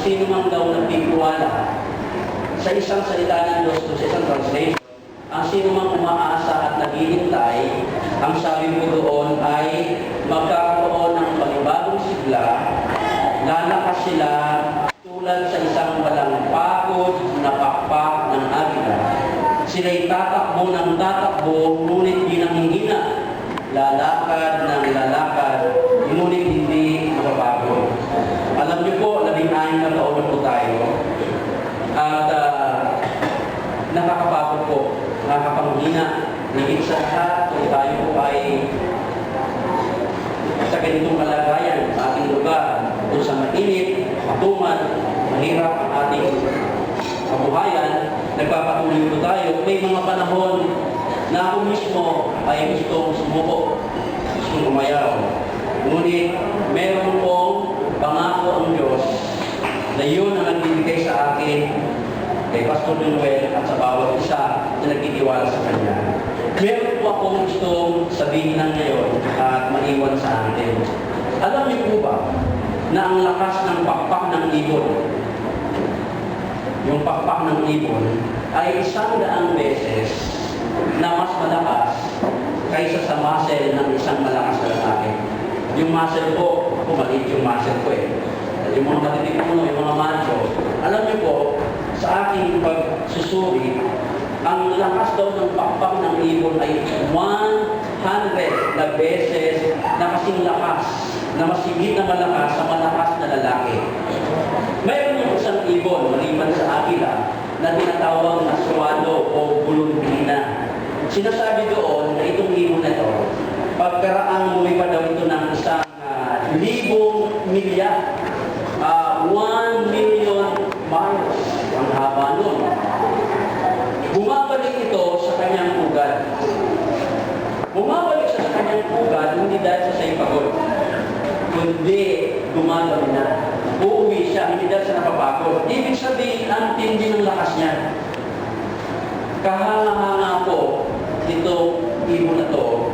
sino man daw nagtitiwala sa isang salita ng Diyos o sa isang translation, ang sino mang umaasa at naghihintay, ang sabi ko doon ay magkakaroon ng panibagong sigla, lalakas sila tulad sa isang walang pagod na pakpak ng agila. Sila'y tatakbo ng tatakbo, ngunit di nanghihina, lalakad ng lalakad, ngunit hindi mababago. Alam niyo po, 16 na taon na po tayo, at nakakapagod po, nakakapanghina. Higit sa lahat, kung tayo po ay sa ganitong kalagayan sa ating lugar, kung sa mainit, matuman, mahirap ang ating kabuhayan, nagpapatuloy po tayo. May mga panahon na ako mismo ay gustong sumuko, gustong umayaw. Ngunit meron pong pangako ang Diyos na yun ang nagbibigay sa akin, kay Pastor Manuel at sa bawat isa na nagtitiwala sa Kanya. Meron po akong gustong sabihin ng ngayon at maiwan sa atin. Alam niyo po ba na ang lakas ng pakpak ng ibon, yung pakpak ng ibon, ay 100 beses na mas malakas kaysa sa muscle ng isang malakas na lalaki. Yung muscle po, maliit yung muscle ko eh. Yung mga matitipuno, yung mga macho, alam niyo po, sa aking pagsusuri, ang lakas daw ng pakpak ng ibon ay 100 na beses na kasing lakas, na mas higit na malakas sa malakas na lalaki. Mayroon yung isang ibon, maliban sa akila, na tinatawag na swallow o gulundina. Sinasabi doon na itong ibon na ito, pagkaraang lumipad daw ito ng isang 1,000 milya, 1 million miles, ang haba nun. Bumabalik ito sa kanyang ugat. Bumabalik siya sa kanyang ugat, hindi dahil sa siya'y pagod, kundi gumagawin na. Uuwi siya, hindi dahil sa napapagod. Ibig sabihin, ang tindi ng lakas niya. Kahanga po itong ibon na to.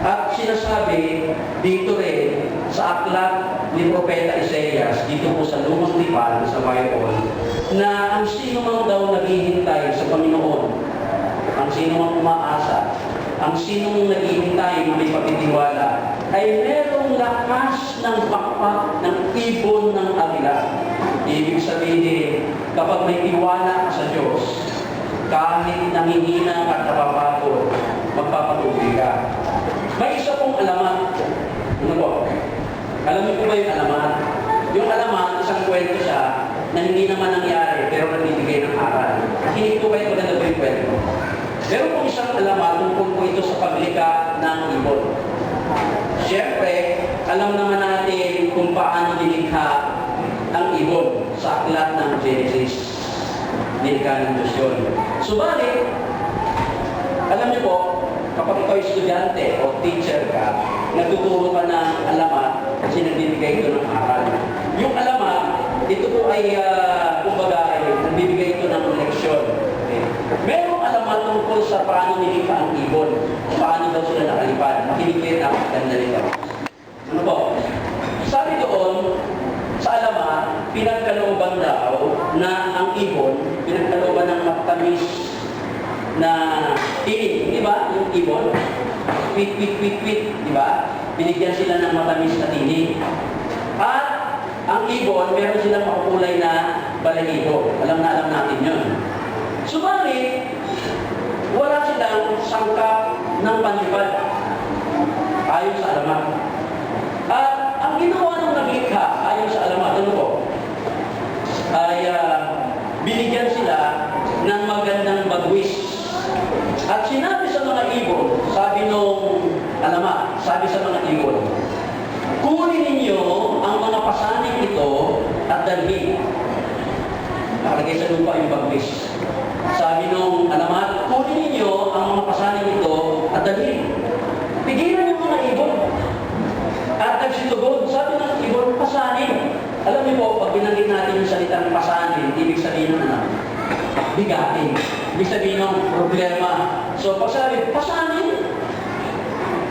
At sinasabi dito rin sa aklat ni Propeta Isaias, dito po sa Lumang Tipan, sa Bible, na ang sino man daw naghihintay sa Panginoon, ang sino man umaasa, ang sino man naghihintay na may pagtitiwala, ay merong lakas ng pakpak ng ibon ng agila. Ibig sabihin, kapag may tiwala ka sa Diyos, kahit nanghihina at napapagod, magpapatuloy ka. May isa pong alamat. Ano po? Alam niyo po ba yung alamat? Yung alamat, isang kwento siya na hindi naman nangyari pero nagbibigay ng aral. Hindi po kayo maganda po yung kwento. Pero kung isang alamat, tungkol po ito sa paglikha ng ibon. Siyempre, alam naman natin kung paano nilikha ang ibon sa aklat ng Genesis. Nilikha ng Diyos yun. Subalit, alam niyo po, kapag ikaw estudyante o teacher ka, nagtuturo ka ng alamat kasi nagbibigay ito ng aral. Yung alamat, ito po ay, kumbaga, nagbibigay ito ng leksyon. Okay? Merong alamat tungkol sa paano nilikha ang ibon, paano daw sila nakalipad. Makinig kayo na ganda nito. Ano po? Sabi doon, sa alamat, pinagkalooban daw na ang ibon, pinagkalooban ng matamis na tinig, di ba? Yung ibon, kwit, di ba? Binigyan sila ng matamis na tinig. At ang ibon, meron silang makukulay na balahibo. Alam natin yun. Subalit, wala silang sangkap ng panlipad ayon sa alamat. At ang ginawa ng naglikha ayon sa alamat, ano po? Ay binigyan sila ng magandang bagwis. At sinabi sa mga ibon, sabi nung alamat, sabi sa mga ibon, kunin ninyo ang mga pasaning ito at dalhin. Nakalagay sa lupa yung bagwis. Sabi nung alamat, kunin ninyo ang mga pasaning ito at dalhin. Pigilan yung mga ibon. At nagsitugon, sabi ng ibon, pasanin. Alam niyo po, pag binanggit natin yung salitang pasanin, ibig sabihin na bigatin. Ibig sabihin ng problema. So, pag sabi, pasanin,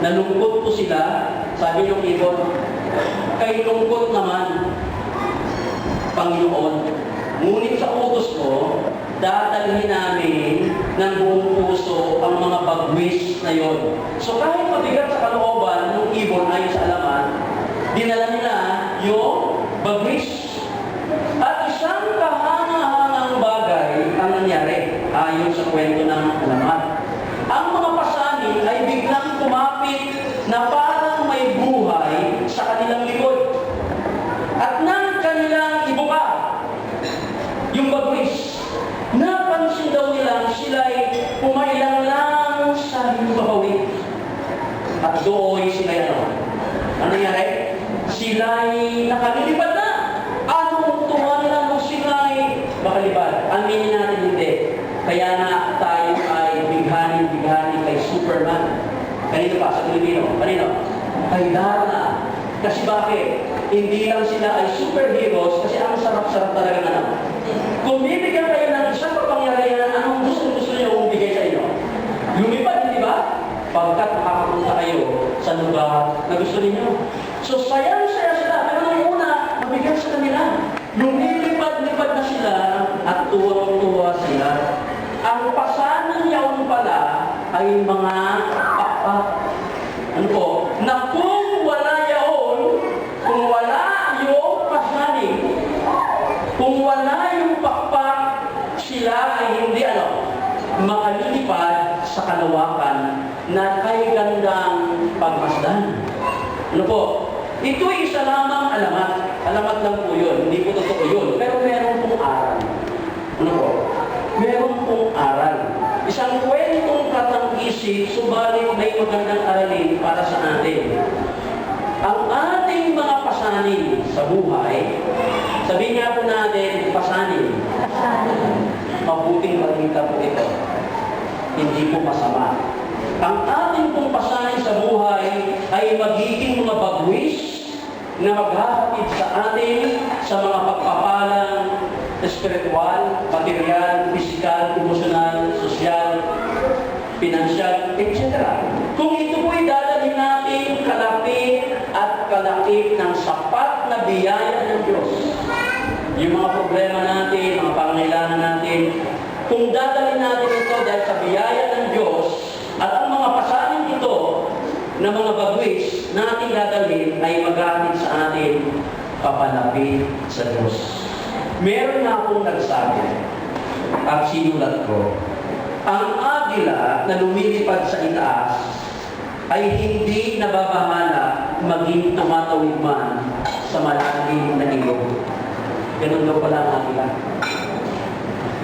nalungkot po sila, sabi ng ibon, kay lungkot naman, Panginoon. Ngunit sa utos mo, dadalhin namin ng buong puso ang mga bagwis na yon. So kahit mabigat sa kalooban ng ibon ayon sa alamat, dinala nila yung bagwis. At isang kahangahangang bagay ang nangyari ayon sa kwento ng alamat. Ang mga pasanin ay biglang kumapit na parang may buhay sa kanilang likod. At nang kanilang ibuka yung bagwis, napansin daw nilang sila'y pumailang lang sa himbabawit. At doon sila'y ano nangyari? Sila'y nakalilipad na. Anong tuwa nila nung sila'y makalipad? Aminin natin hindi. Kaya nga tayo ay bighani kay Superman. Kanino pa? Sa Pilipino. Kanino? Kay Darna. Kasi bakit? Hindi lang sila ay superheroes kasi ang sarap-sarap talaga na naman. Kung bibigyan kayo ng isang kapangyarihan, anong gusto niyo kung bigay sa inyo? Lumipad, hindi ba? Pagkat makakapunta kayo sa lugar na gusto niyo. So sayang-saya sila. Pero nung una, mabigyan sa kanila. Lumilipad-lipad na sila at tuwang-tuwa sila. Ang pasanang yaon pala ay mga pakpak. Ano po? Na kung wala yaon, kung wala yung pasanin, kung wala yung pakpak, sila ay hindi makalilipad sa kalawakan na kay gandang pagmasdan. Ano po? Ito ay isa lamang alamat. Alamat lang po yun. Hindi po totoo yun. Pero meron pong aral. Ano po? Meron pong aral. Isang kwentong katang-isip, subalit may magandang aralin para sa atin. Ang ating mga pasanin sa buhay, sabihin nga po natin, pasanin. Mabuting balita po ito. Hindi po masama. Ang ating pong pasanin sa buhay ay magiging mga bagwis na maghahatid sa atin sa mga pagpapalang espiritual, material, pisikal, emosyonal, sosyal, pinansyal, etc. Kung ito po'y dadalhin natin kalapit at kalakip ng sapat na biyaya ng Diyos, yung mga problema natin, mga pangangailangan natin, kung dadalhin natin ito dahil sa biyaya ng Diyos at ang mga pasanin ito na mga bagwis na ating dadalhin ay maghahatid sa atin papalapit sa Diyos. Meron na akong nagsabi at sinulat ko, ang agila na lumilipad sa itaas ay hindi nababahala maging tumatawid man sa malalim na ilog. Ganun daw pala ang agila.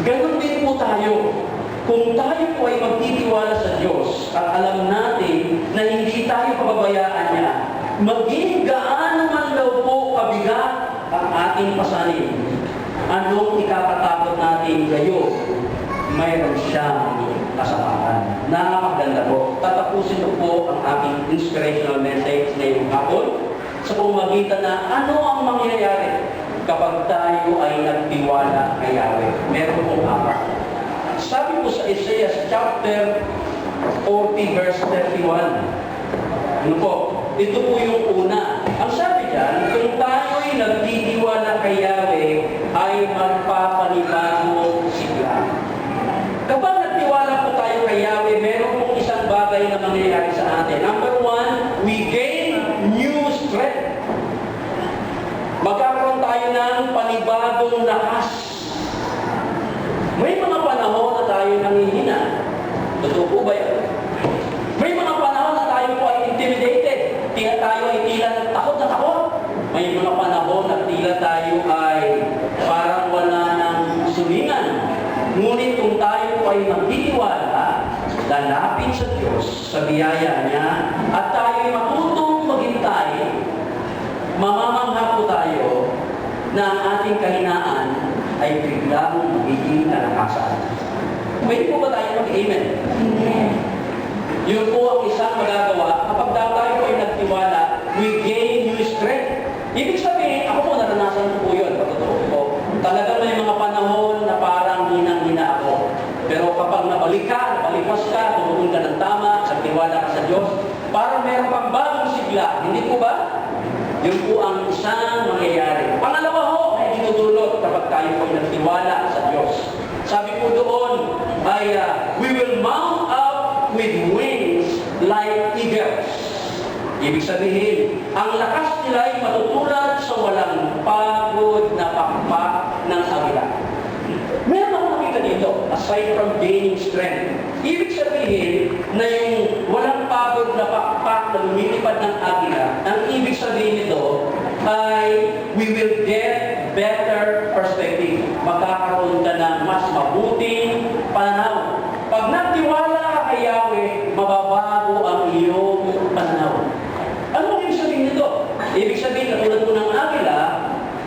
Ganun din po tayo. Kung tayo po ay magtitiwala sa Diyos at alam natin na hindi tayo pababayaan niya, maging gaano man daw po kabigat ang ating pasanin, anong ikapatakot natin gayo? Mayroon siyang kasapatan. Nakakaganda po. Tatapusin ko po ang aking inspirational message ngayong hapon sa pamamagitan na ano ang mangyayari kapag tayo ay nagtiwala kay Yahweh. Meron pong apat. Sabi po sa Isaiah chapter 40 verse 31. Ano po? Ito po yung una. Ang sabi dyan, kung tayo ay nagtitiwala kay Yahweh, ay magpapanibago sigla. Kapag nagtiwala po tayo kay Yahweh, meron pong isang bagay na mangyayari sa atin. Number one, we gain new strength. Magkakaroon tayo ng panibagong lakas. May mga panahon na tayo nanghihina. Totoo po ba yan? May mga panahon na tayo po ay intimidated. Tila tayo ay tila takot na takot. May mga panahon na tila tayo ay parang wala ng sulingan. Ngunit kung tayo po ay magtitiwala, lalapit sa Diyos, sa biyaya niya, at tayo ay matutong maghintay, mamamangha po tayo na ang ating kahinaan ay biglang magiging kalakasan. Pwede po ba tayo mag-amen? Yun po ang isang magagawa kapag tayo po ay nagtiwala, we gain new strength. Ibig sabihin, ako po naranasan ko po yun, patotoo po. Talagang may mga panahon na parang hinang-hina ako. Pero kapag napalipas ka, tumugon ka ng tama, nagtiwala ka sa Diyos, parang mayroon pang bagong sigla. Hindi po ba? Yun po ang isang mangyayari. Pangalawa ho, ay dito dudulot kapag tayo ay nagtiwala sa Diyos. Sabi po doon ay we will mount up with wings like eagles. Ibig sabihin, ang lakas nila ay matutulad sa walang pagod na pakpak ng agila. Meron akong nakita dito, aside from gaining strength. Ibig sabihin na yung walang pagod na pakpak na lumilipad ng agila, ang ibig sabihin nito ay we will get better perspective. Magkakaroon ka ng mas mabuting pananaw. Pag nagtiwala ka kay Yahweh, mababago ang iyong pananaw. Ano ang ibig sabihin nito? Ibig sabihin, katulad po ng agila,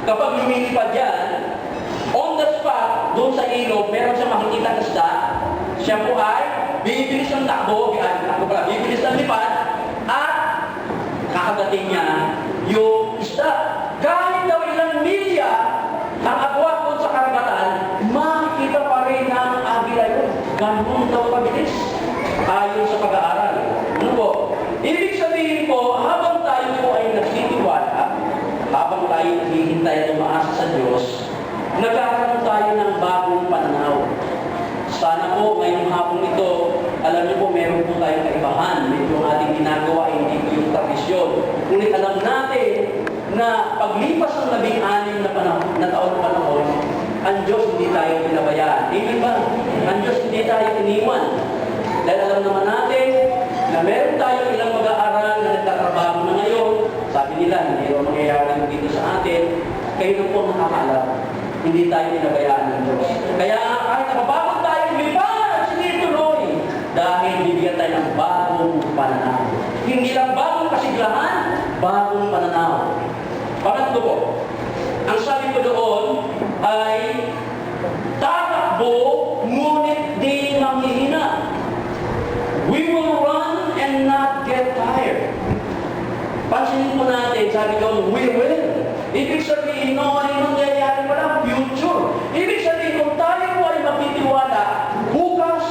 kapag lumilipad yan, on the spot, doon sa ilog, meron siya makikita na isda, siya po ay bibilis ng takbo, bibilis ng lipad, at kakagating niya yung isda. Kahit daw ilang milya ang agwat doon sa karagatan, makikita pa rin ang agila yun. Ganun daw pabilis. Ayon sa pag-aaral. Ano po? Ibig sabihin po, habang tayo po ay nagtitiwala, habang tayo naghihintay at umaasa sa Diyos, nagkakaroon tayo ng bagong pananaw. Sana po, ngayong hapon ito, alam niyo po, meron po tayong kaibahan. Medyo ang ating ginagawa, hindi po yung tradisyon. Ngunit alam natin na paglipas ng 16 na taon, ang Diyos hindi tayo pinabayaan. Amen ba? Ang Diyos hindi tayo iniwan. Dahil alam naman natin na meron tayong ilang mag-aaral na nagtatrabaho na ngayon. Sabi nila, hindi rin mangyayari dito sa atin. Kayo na po nakakaalam. Hindi tayo pinabayaan ng Diyos. Kaya kahit nakabagod tayo, lumipad at sinituloy. Dahil bibigyan tayo ng bagong pananaw. Hindi lang bagong kasiglahan, bagong pananaw. Pangatlo po, ang sabi ko doon ay tatakbo, ngunit di manghihina. We will run and not get tired. Pansinin po natin, sabi doon, we will. Ibig sabihin, no, ay mangyayari wala, future. Ibig sabihin, kung tayo po ay magtitiwala, bukas,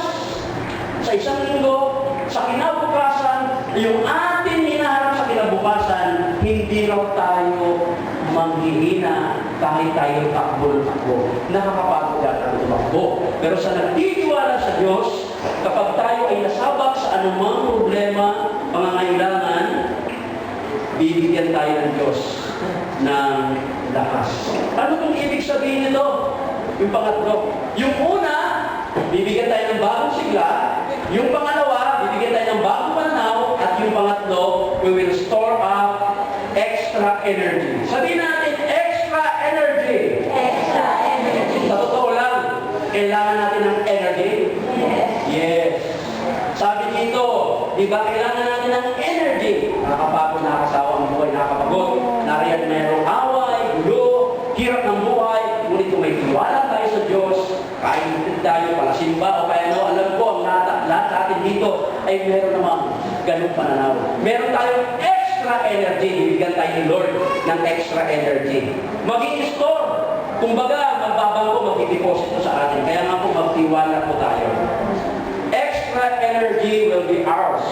sa isang linggo, sa kinabukasan, yung ating hinaharap sa kinabukasan, hindi raw tayo manghihina kahit tayo takbo. Nakakapagod ang tumakbo. Pero sa nagtitiwala sa Diyos, kapag tayo ay nasabak sa anumang problema, pangangailangan, bibigyan tayo ng Diyos ng lakas. Ano kung ibig sabihin nito? Yung pangatlo. Yung una, bibigyan tayo ng bagong sigla. Yung pangalawa, bibigyan tayo ng bagong pananaw. At yung pangatlo, we will store up extra energy. Sabihin natin, extra energy. Extra energy. Sa totoo lang, kailangan natin ng energy. Yes. Sabi dito, di ba kailangan natin ng energy? Nakakapagod, nakakasawa ang buhay, nakakapagod. Nariyan mayroong away, gulo, hirap ng buhay. Ngunit kung may tiwala tayo sa Diyos, kahit tayo palasimba o kaya ano, alam ko, ang lahat sa atin dito ay meron namang ganung pananaw. Meron tayong extra energy, bibigyan tayo ni Lord ng extra energy. Mag-i-store. Kumbaga, magbabangko, mag-i-deposit po sa atin. Kaya nga po, magtiwala po tayo. Extra energy will be ours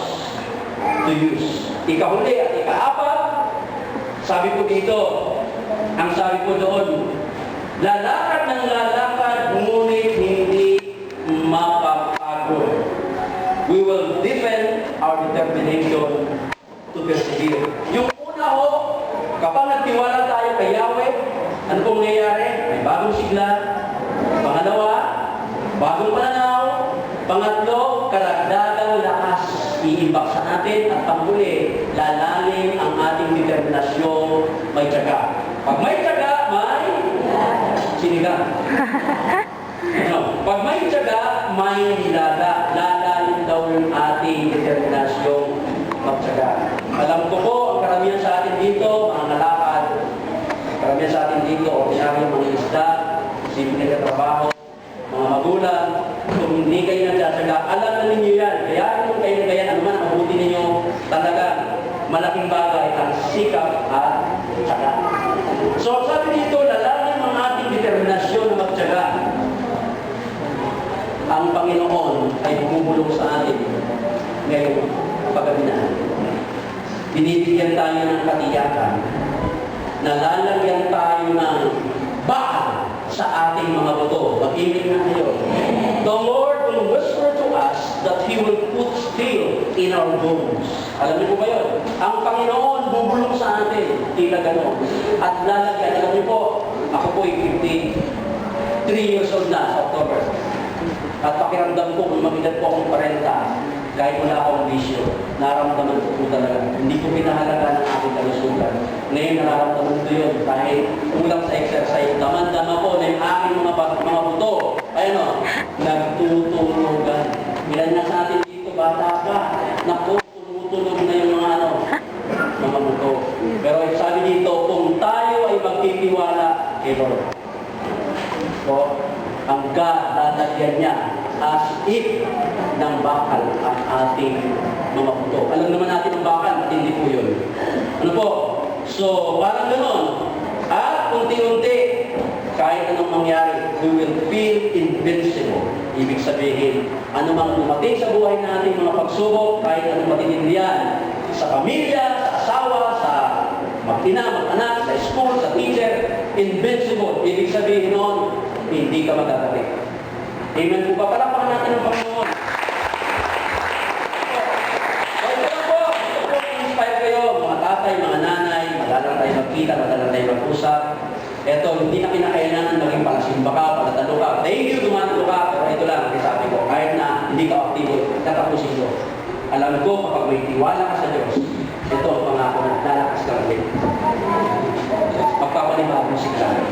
to use. Ikahuli at ikaapat, sabi po dito, ang sabi po doon, lalakad ng lalakad, ngunit hindi mapapagod. We will defend our determination to persevere. Yung una ho, kapag nagtiwala tayo kay Yahweh, ano pong nangyayari? May bagong sigla. Pangalawa, bagong pananaw. Pangatlo, karagdagang lakas iimbak sa atin. At panghuli, lalalim ang ating determinasyon, may tiyaga. Pag may tiyaga, may sinigang. Pag may tiyaga, may nilaga. Lalalim daw yung ating determinasyong magtiyaga. Alam ko po, ang karamihan sa atin dito, mga ngalakad, karamihan sa atin dito, ordinaryong mga isda, simple na trabaho, mga magulang, kung hindi kayo nagsasaga, alam na ninyo yan. Kaya kung kayo na ganyan, ano man, mabuti ninyo talaga. Malaking bagay ang sikap at tiyaga. So, sabi dito, lalalim ang ating determinasyon na magtiyaga. Ang Panginoon ay bumubulong sa atin ngayong pagkabinan. Binibigyan tayo ng katiyakan na lalagyan tayo ng bakal sa ating mga buto. Mag-ibig na kayo. The Lord will whisper to us that He will put steel in our bones. Alam niyo po ba yun? Ang Panginoon bubulong sa atin, tila gano'n. At lalagyan, alam niyo po, ako po ay 53 years old na sa October. At pakiramdam ko, kung mag-edad po akong 40, kahit wala akong bisyo, naramdaman ko po talaga. Hindi ko pinahalaga ng aking kalusugan. Ngayon nararamdaman ko yun dahil kulang sa exercise. Daman-dama ko na yung aking mga buto, ayun o, nagtutulugan. Ilan na sa atin dito, bata pa, naku, tumutulog na yung mga buto. Pero sabi dito, kung tayo ay magtitiwala kay Lord, so, ang God, lalagyan niya as if ng bakal ang ating mga buto. Alam naman natin ang bakal, at hindi po yun. Ano po? So, parang gano'n. At unti-unti, kahit anong mangyari, we will feel invincible. Ibig sabihin, anumang dumating sa buhay natin, mga pagsubok, kahit anong matitindihan, sa pamilya, sa asawa, sa mag-ina, mag-anak, sa school, sa teacher, invincible. Ibig sabihin noon, hindi ka magagaling. Amen po ba? Palakpakan natin ang Panginoon. So, ito po, inspire kayo, mga tatay, mga nanay, madalang tayo magkita, madalang tayo mag-usap. Ito, hindi na kinakailangan maging palasimba ka, palatalo ka. Thank you, dumatalo ka, pero ito lang, sabi ko, kahit na hindi ka aktibo, tatapusin ko. Alam ko, kapag may tiwala ka sa Diyos, ito ang pangako na lalakas ka ulit. Magpapalibago si Klaro.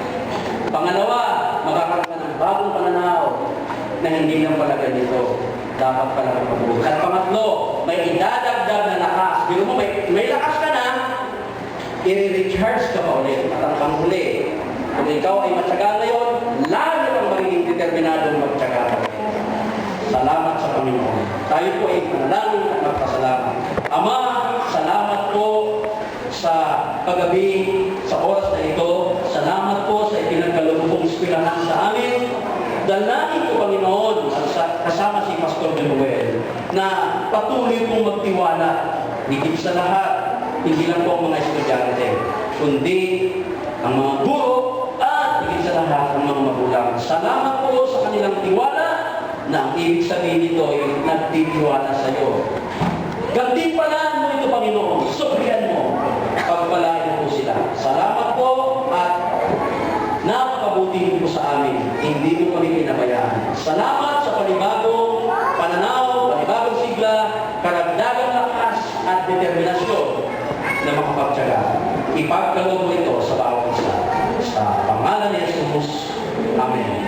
Pangalawa, magkakaroon ka ng bagong pananaw na hindi lang pala ganito. Dapat pala magpabuhay. At pangatlo, may idadagdag na lakas. Biro mo, may lakas ka na, i-recharge ka pa ulit. At ang panghuli, kung ikaw ay matyaga ngayon, lalo kang magiging determinado magtyaga pa ulit. Salamat sa Panginoon. Tayo po ay manalangin at magpasalamat. Ama, salamat po sa kagabi, sa oras na ito. Salamat po sa ipinagkaloob mong inspirahan sa amin. Dalangin ko, Panginoon, kasama si Pastor Joel, na patuloy pong magtiwala. Higit sa lahat, hindi lang po ang mga estudyante, kundi ang mga guro at higit sa lahat ang mga magulang. Salamat po sa kanilang tiwala na ang ibig sabihin nito ay nagtitiwala sa iyo. Gantimpalaan mo ito, Panginoon. Subrihan mo. Pagpalain mo sila. Salamat po at napakabuti mo sa amin. Hindi mo kami pinabayaan. Salamat sa panibagong pananaw, panibagong sigla, karagdagang lakas at determinasyon na makapagtyaga. Ipagkaloob mo ito sa bawat isa. Sa pangalan ni Jesus. Amen.